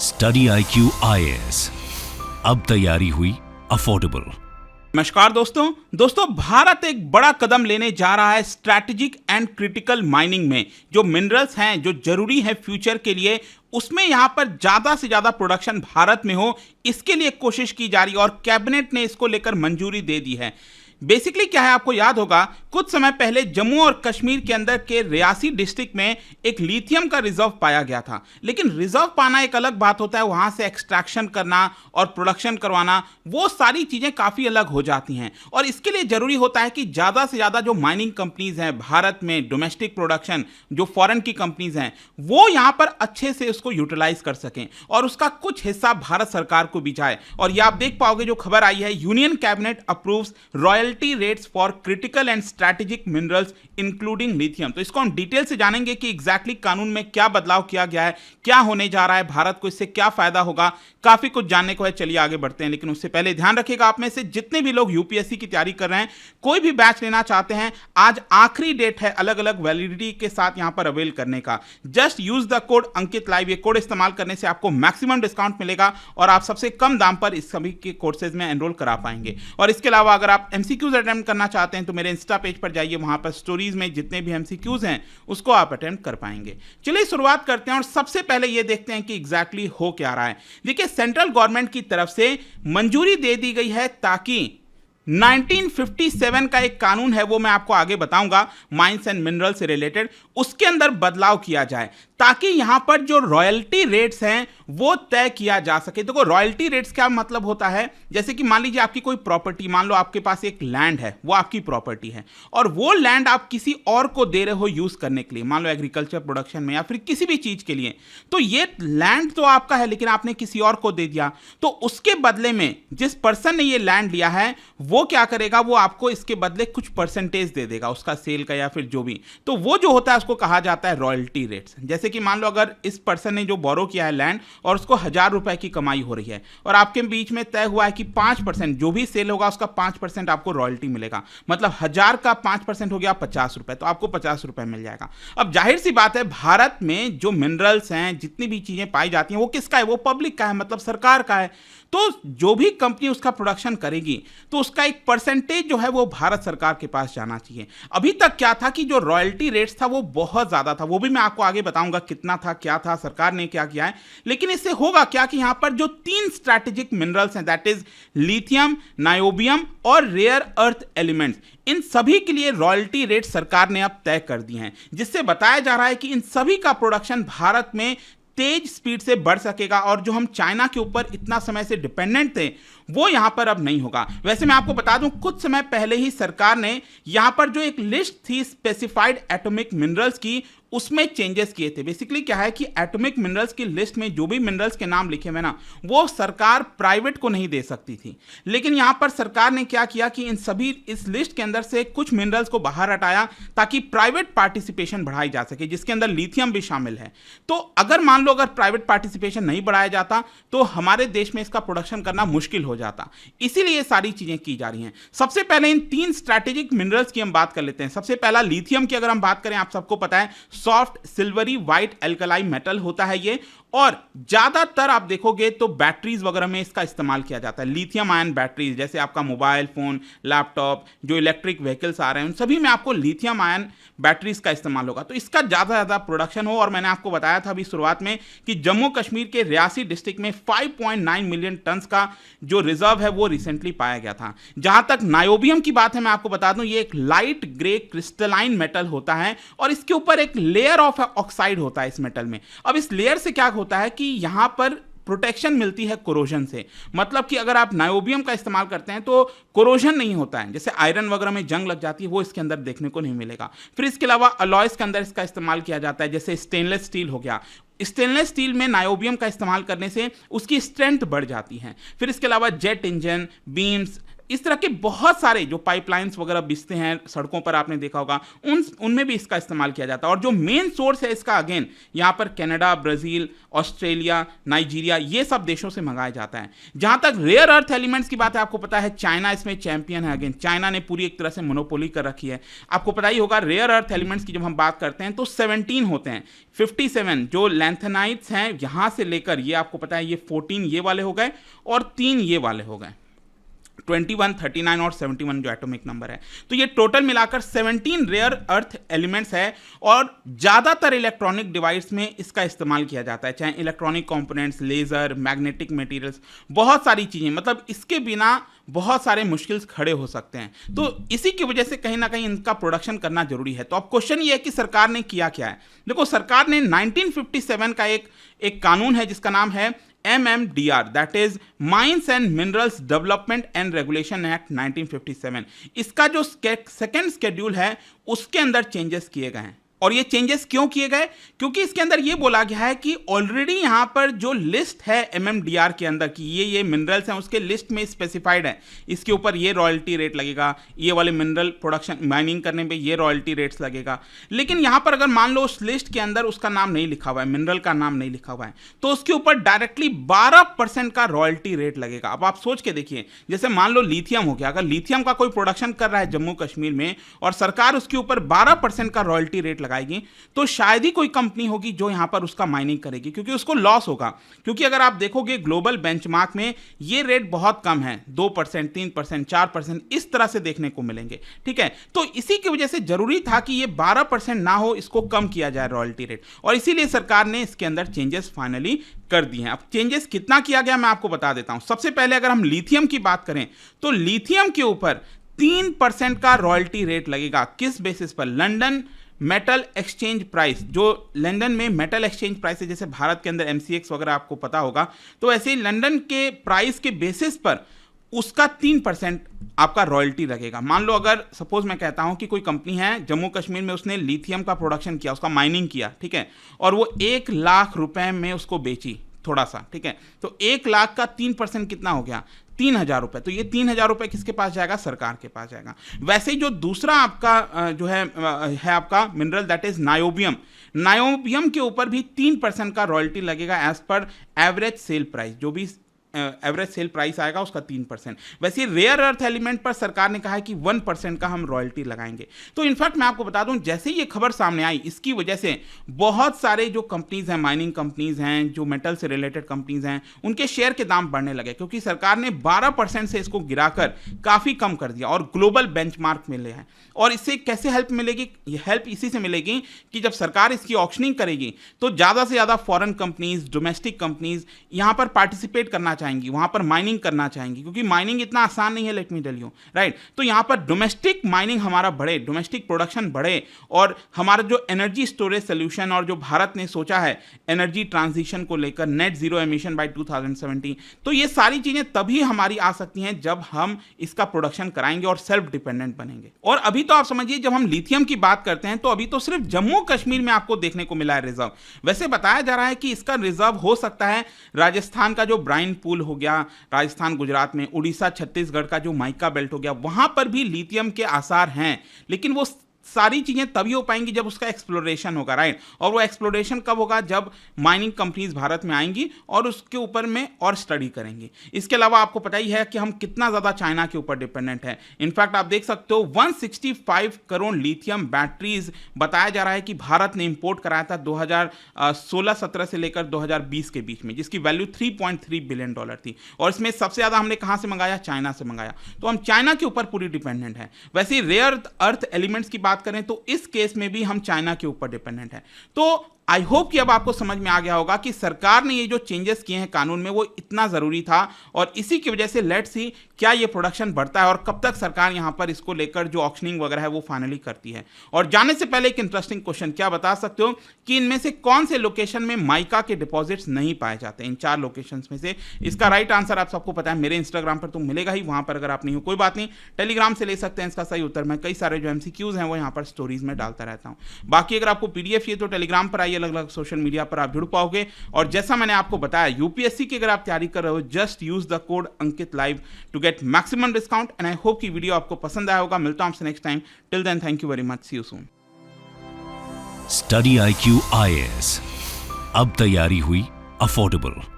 Study IQ IAS, अब तैयारी हुई अफोर्डेबल। नमस्कार दोस्तों, भारत एक बड़ा कदम लेने जा रहा है स्ट्रैटेजिक एंड क्रिटिकल माइनिंग में। जो मिनरल्स हैं जो जरूरी है फ्यूचर के लिए, उसमें यहां पर ज्यादा से ज्यादा प्रोडक्शन भारत में हो, इसके लिए कोशिश की जा रही है और कैबिनेट ने इसको लेकर मंजूरी दे दी है। बेसिकली क्या है, आपको याद होगा कुछ समय पहले जम्मू और कश्मीर के अंदर के रियासी डिस्ट्रिक्ट में एक लिथियम का रिजर्व पाया गया था। लेकिन रिजर्व पाना एक अलग बात होता है, वहां से एक्सट्रैक्शन करना और प्रोडक्शन करवाना, वो सारी चीजें काफी अलग हो जाती हैं। और इसके लिए जरूरी होता है कि ज्यादा से ज्यादा जो माइनिंग कंपनीज हैं भारत में, डोमेस्टिक प्रोडक्शन जो फॉरेन की कंपनीज हैं, वो यहां पर अच्छे से उसको यूटिलाइज कर सकें और उसका कुछ हिस्सा भारत सरकार को भी जाए। और ये आप देख पाओगे, जो खबर आई है, union cabinet approves royalty rates for critical and strategic minerals including lithium. तो इसको हम डिटेल से जानेंगे कि एग्जैक्टली कानून में क्या बदलाव किया गया है, क्या होने जा रहा है, भारत को इससे क्या फायदा होगा। काफी कुछ जानने को है, चलिए आगे बढ़ते हैं। लेकिन उससे पहले ध्यान रखिएगा, आप में से जितने भी लोग यूपीएससी की तैयारी कर रहे हैं, कोई भी बैच लेना चाहते हैं, आज आखिरी डेट है अलग अलग वैलिडिटी के साथ यहां पर अवेल करने का। Just use the code Ankit live. ये कोड इस्तेमाल करने से आपको मैक्सिमम डिस्काउंट मिलेगा और आप सबसे कम दाम पर इस सभी के कोर्सेज में एनरोल करा पाएंगे। और इसके अलावा अगर आप एमसीक्यूज अटेम्प्ट करना चाहते हैं तो मेरे इंस्टा पेज पर जाइए, वहां पर स्टोरीज में जितने भी एमसीक्यूज हैं उसको आप अटेम्प्ट कर पाएंगे। चलिए शुरुआत करते हैं और सबसे पहले ये देखते हैं कि एग्जैक्टली हो क्या रहा है। देखिए, सेंट्रल गवर्नमेंट की तरफ से मंजूरी दे दी गई है ताकि 1957 का एक कानून है, वो मैं आपको आगे बताऊंगा, माइंस एंड मिनरल से रिलेटेड, उसके अंदर बदलाव किया जाए ताकि यहां पर जो रॉयल्टी रेट्स हैं वो तय किया जा सके। देखो, रॉयल्टी रेट्स क्या मतलब होता है, जैसे कि मान लीजिए आपकी कोई प्रॉपर्टी, मान लो आपके पास एक लैंड है, वो आपकी प्रॉपर्टी है और वो लैंड आप किसी और को दे रहे हो यूज करने के लिए, मान लो एग्रीकल्चर प्रोडक्शन में या फिर किसी भी चीज के लिए। तो ये लैंड तो आपका है लेकिन आपने किसी और को दे दिया, तो उसके बदले में जिस पर्सन ने ये लैंड लिया है वो क्या करेगा, वो आपको इसके बदले कुछ परसेंटेज दे देगा उसका सेल का या फिर जो भी। तो वो जो होता है उसको कहा जाता है रॉयल्टी रेट्स। जैसे कि मान लो अगर इस पर्सन ने जो बोरो किया है लैंड और उसको 1000 रुपए की कमाई हो रही है और आपके बीच में तय हुआ है कि 5% जो भी सेल होगा उसका 5% आपको रॉयल्टी मिलेगा, मतलब 1000 का 5% हो गया 50 रुपए, तो आपको 50 रुपए मिल जाएगा। अब जाहिर सी बात है, भारत में जो मिनरल्स हैं, जितनी भी चीजें पाई जाती हैं, वो किसका है, वो पब्लिक का है, मतलब सरकार का है। तो जो भी कंपनी उसका प्रोडक्शन करेगी तो उसका एक परसेंटेज जो है वो भारत सरकार के पास जाना चाहिए। अभी तक क्या था कि जो रॉयल्टी रेट्स था वो बहुत ज्यादा था, वो भी मैं आपको आगे बताऊंगा कितना था, क्या था, सरकार ने क्या किया है। लेकिन इससे होगा क्या कि यहां पर जो 3 स्ट्रैटेजिक मिनरल्स हैं, दैट इज लिथियम, नायोबियम और रेयर अर्थ एलिमेंट्स, इन सभी के लिए रॉयल्टी रेट सरकार ने अब तय कर दी हैं, जिससे बताया जा रहा है कि इन सभी का प्रोडक्शन भारत में तेज स्पीड से बढ़ सकेगा और जो हम चाइना के ऊपर इतना समय से डिपेंडेंट थे वो यहां पर अब नहीं होगा। वैसे मैं आपको बता दूं, कुछ समय पहले ही सरकार ने यहां पर जो एक लिस्ट थी स्पेसिफाइड एटॉमिक मिनरल्स की, उसमें चेंजेस किए थे। बेसिकली क्या है कि एटॉमिक मिनरल्स की लिस्ट में जो भी मिनरल्स के नाम लिखे हुए ना, वो सरकार प्राइवेट को नहीं दे सकती थी। लेकिन यहां पर सरकार ने क्या किया कि इन सभी इस लिस्ट के अंदर से कुछ मिनरल्स को बाहर हटाया ताकि प्राइवेट पार्टिसिपेशन बढ़ाई जा सके, जिसके अंदर लिथियम भी शामिल है। तो अगर मान लो अगर प्राइवेट पार्टिसिपेशन नहीं बढ़ाया जाता तो हमारे देश में इसका प्रोडक्शन करना मुश्किल हो जाता। इसीलिए ये सारी चीजें की जा रही हैं। सबसे पहले इन 3 स्ट्रैटेजिक मिनरल्स की हम बात कर लेते हैं। सबसे पहला लिथियम की अगर हम बात करें, आप सबको पता है soft silvery white alkali metal होता है ये, और ज्यादातर आप देखोगे तो बैटरीज वगैरह में इसका इस्तेमाल किया जाता है। लिथियम आयन बैटरीज, जैसे आपका मोबाइल फोन, लैपटॉप, जो इलेक्ट्रिक व्हीकल्स आ रहे हैं, उन सभी में आपको लिथियम आयन बैटरीज का इस्तेमाल होगा। तो इसका ज्यादा प्रोडक्शन हो, और मैंने आपको बताया था अभी शुरुआत में कि जम्मू कश्मीर के रियासी डिस्ट्रिक्ट में 5.9 मिलियन टन का जो रिजर्व है वो रिसेंटली पाया गया था। जहां तक नायोबियम की बात है, मैं आपको बता दूं, ये एक लाइट ग्रे क्रिस्टलाइन मेटल होता है और इसके ऊपर एक लेयर ऑफ ऑक्साइड होता है इस मेटल में। अब इस लेयर से क्या होता है कि यहां पर प्रोटेक्शन मिलती है कोरोजन से, मतलब कि अगर आप नायोबियम का इस्तेमाल करते हैं तो कोरोजन नहीं होता है, जैसे आयरन वगैरह में जंग लग जाती है, वो इसके अंदर देखने को नहीं मिलेगा। फिर इसके अलावा अलॉयस के अंदर इसका इस्तेमाल किया जाता है, जैसे स्टेनलेस स्टील हो गया, स्टेनलेस स्टील में नायोबियम का इस्तेमाल करने से उसकी स्ट्रेंथ बढ़ जाती है। फिर इसके अलावा जेट इंजन, बीम्स, इस तरह के बहुत सारे जो पाइपलाइंस वगैरह बिछते हैं सड़कों पर, आपने देखा होगा, उनमें भी इसका इस्तेमाल किया जाता है। और जो मेन सोर्स है इसका, अगेन यहाँ पर कनाडा, ब्राज़ील, ऑस्ट्रेलिया, नाइजीरिया, ये सब देशों से मंगाया जाता है। जहाँ तक रेयर अर्थ एलिमेंट्स की बात है, आपको पता है चाइना इसमें चैंपियन है। अगेन चाइना ने पूरी एक तरह से मोनोपोली कर रखी है। आपको पता ही होगा रेयर अर्थ एलिमेंट्स की जब हम बात करते हैं तो 17 होते हैं। 57 जो लैंथेनाइट्स हैं यहाँ से लेकर, ये आपको पता है ये 14 ये वाले हो गए और 3 ये वाले हो गए, 21, 39 और 71 जो एटॉमिक नंबर है। तो ये टोटल मिलाकर 17 रेयर अर्थ एलिमेंट्स है और ज़्यादातर इलेक्ट्रॉनिक डिवाइस में इसका इस्तेमाल किया जाता है, चाहे electronic components, laser, magnetic materials, बहुत सारी चीज़ें, मतलब इसके बिना बहुत सारे मुश्किल खड़े हो सकते हैं। तो इसी की वजह से कहीं ना कहीं इनका प्रोडक्शन करना जरूरी है। तो अब क्वेश्चन ये है कि सरकार ने किया क्या है। देखो, सरकार ने 1957 का एक कानून है जिसका नाम है MMDR, that is mines and minerals development and regulation act 1957। इसका जो सेकेंड शेड्यूल है उसके अंदर चेंजेस किए गए हैं। और ये चेंजेस क्यों किए गए? क्योंकि इसके अंदर ये बोला गया है कि ऑलरेडी यहां पर जो लिस्ट है MMDR के अंदर की ये मिनरल्स हैं, उसके लिस्ट में स्पेसिफाइड है, इसके ऊपर ये रॉयल्टी रेट लगेगा, ये वाले मिनरल प्रोडक्शन माइनिंग करने पे ये रॉयल्टी रेट्स लगेगा। लेकिन यहां पर अगर मान लो उस लिस्ट के अंदर उसका नाम नहीं लिखा हुआ है, मिनरल का नाम नहीं लिखा हुआ है, तो उसके ऊपर डायरेक्टली 12% का रॉयल्टी रेट लगेगा। अब आप सोच के देखिए, जैसे मान लो लिथियम हो गया, अगर लिथियम का कोई प्रोडक्शन कर रहा है जम्मू कश्मीर में और सरकार उसके ऊपर 12% का रॉयल्टी रेट लगाएगी, तो शायद ही कोई कंपनी होगी जो यहां पर उसका माइनिंग करेगी, क्योंकि उसको लॉस होगा। क्योंकि अगर आप देखोगे ग्लोबल बेंचमार्क में ये रेट बहुत कम है, 2%, 3%, 4% इस तरह से देखने को मिलेंगे। ठीक है, तो इसी की वजह से जरूरी था कि ये 12% ना हो, इसको कम किया जाए रॉयल्टी रेट, और इसीलिए सरकार ने इसके अंदर चेंजेस फाइनली कर दिए हैं। अब चेंजेस कितना किया गया मैं आपको बता देता हूं। सबसे पहले अगर हम लिथियम की बात करें तो लिथियम के ऊपर 3% का रॉयल्टी रेट लगेगा। किस बेसिस पर? लंदन मेटल एक्सचेंज प्राइस, जो लंदन में मेटल एक्सचेंज प्राइस है, जैसे भारत के अंदर MCX वगैरह आपको पता होगा, तो ऐसे ही लंदन के प्राइस के बेसिस पर उसका 3% आपका रॉयल्टी लगेगा। मान लो अगर सपोज मैं कहता हूं कि कोई कंपनी है जम्मू कश्मीर में, उसने लिथियम का प्रोडक्शन किया, उसका माइनिंग किया, ठीक है, और वो 1 लाख रुपए में उसको बेची थोड़ा सा, ठीक है, तो 1 लाख का 3% कितना हो गया? 3,000 रुपए। तो ये 3,000 रुपए किसके पास जाएगा? सरकार के पास जाएगा। वैसे ही जो दूसरा आपका जो है आपका mineral, that is niobium, niobium के ऊपर भी 3% का रॉयल्टी लगेगा as per average sale price, जो भी एवरेज सेल प्राइस आएगा उसका 3%। वैसे रेयर अर्थ एलिमेंट पर सरकार ने कहा है कि 1% का हम रॉयल्टी लगाएंगे। तो इनफैक्ट मैं आपको बता दूं, जैसे ये खबर सामने आई, इसकी वजह से बहुत सारे जो कंपनीज हैं, माइनिंग कंपनीज हैं, जो मेटल से रिलेटेड कंपनीज हैं, उनके शेयर के दाम बढ़ने लगे, क्योंकि सरकार ने 12% से इसको गिराकर काफी कम कर दिया और ग्लोबल बेंचमार्क में ले है। और इससे कैसे हेल्प मिलेगी? ये हेल्प इसी से मिलेगी कि जब सरकार इसकी ऑक्शनिंग करेगी तो ज्यादा से ज्यादा फॉरेन कंपनीज, डोमेस्टिक कंपनीज यहां पर पार्टिसिपेट करना चाहेंगी, वहां पर माइनिंग करना चाहेंगी, क्योंकि माइनिंग इतना आसान नहीं है, let me tell you, right. तो यहां पर डोमेस्टिक माइनिंग हमारा बढ़े, डोमेस्टिक प्रोडक्शन बढ़े, और हमारा जो एनर्जी स्टोरेज सोल्यूशन और जो भारत ने सोचा है एनर्जी ट्रांजिशन को लेकर, नेट जीरो एमिशन बाय 2070, तो ये सारी चीजें तभी हमारी आ सकती हैं जब हम इसका प्रोडक्शन कराएंगे और सेल्फ डिपेंडेंट बनेंगे। और अभी तो आप समझिए, जब हम लिथियम की बात करते हैं तो अभी तो सिर्फ जम्मू कश्मीर में आपको देखने को मिला है रिजर्व। वैसे बताया जा रहा है कि इसका रिजर्व हो सकता है राजस्थान का जो ब्राइन पूल हो गया, राजस्थान गुजरात में, उड़ीसा छत्तीसगढ़ का जो माइका बेल्ट हो गया, वहां पर भी लिथियम के आसार हैं, लेकिन वो सारी चीजें तभी हो पाएंगी जब उसका एक्सप्लोरेशन होगा, राइट। और वो एक्सप्लोरेशन कब होगा? जब माइनिंग कंपनीज भारत में आएंगी और उसके ऊपर में और स्टडी करेंगी। इसके अलावा आपको पता ही है कि हम कितना ज्यादा चाइना के ऊपर डिपेंडेंट है। इनफैक्ट आप देख सकते हो 165 करोड़ लिथियम बैटरीज बताया जा रहा है कि भारत ने इंपोर्ट कराया था 2016-17 से लेकर 2020 के बीच में, जिसकी वैल्यू $3.3 बिलियन थी। और इसमें सबसे ज्यादा हमने कहां से मंगाया? चाइना से मंगाया। तो हम चाइना के ऊपर पूरी डिपेंडेंट है। वैसे ही रेयर अर्थ एलिमेंट्स की बात करें तो इस केस में भी हम चाइना के ऊपर डिपेंडेंट है। तो आई होप कि अब आपको समझ में आ गया होगा कि सरकार ने ये जो चेंजेस किए हैं कानून में वो इतना जरूरी था, और इसी की वजह से लेट्स सी क्या ये प्रोडक्शन बढ़ता है और कब तक सरकार यहां पर इसको लेकर जो ऑक्शनिंग वगैरह है वो फाइनली करती है। और जाने से पहले एक इंटरेस्टिंग क्वेश्चन, क्या बता सकते हो कि इनमें से कौन से लोकेशन में माइका के डिपॉजिट्स नहीं पाए जाते? इन 4 लोकेशन में से इसका राइट आंसर आप सबको पता है, मेरे इंस्टाग्राम पर तो मिलेगा ही, वहां पर अगर आप नहीं हो कोई बात नहीं, टेलीग्राम से ले सकते हैं इसका सही उत्तर। मैं कई सारे जो MCQs हैं वो यहाँ पर स्टोरीज में डालता रहता हूँ। बाकी अगर आपको PDF चाहिए तो टेलीग्राम पर आइए, अलग अलग सोशल मीडिया पर आप जुड़ पाओगे। और जैसा मैंने आपको बताया, यूपीएससी की अगर आप तैयारी कर रहे हो, just use the code Ankit live to get maximum discount. And I hope कि वीडियो आपको पसंद आया होगा। मिलता हूं आपसे next time. Till then, thank you very much, see you soon. Study IQ IAS, अब तैयारी हुई अफोर्डेबल।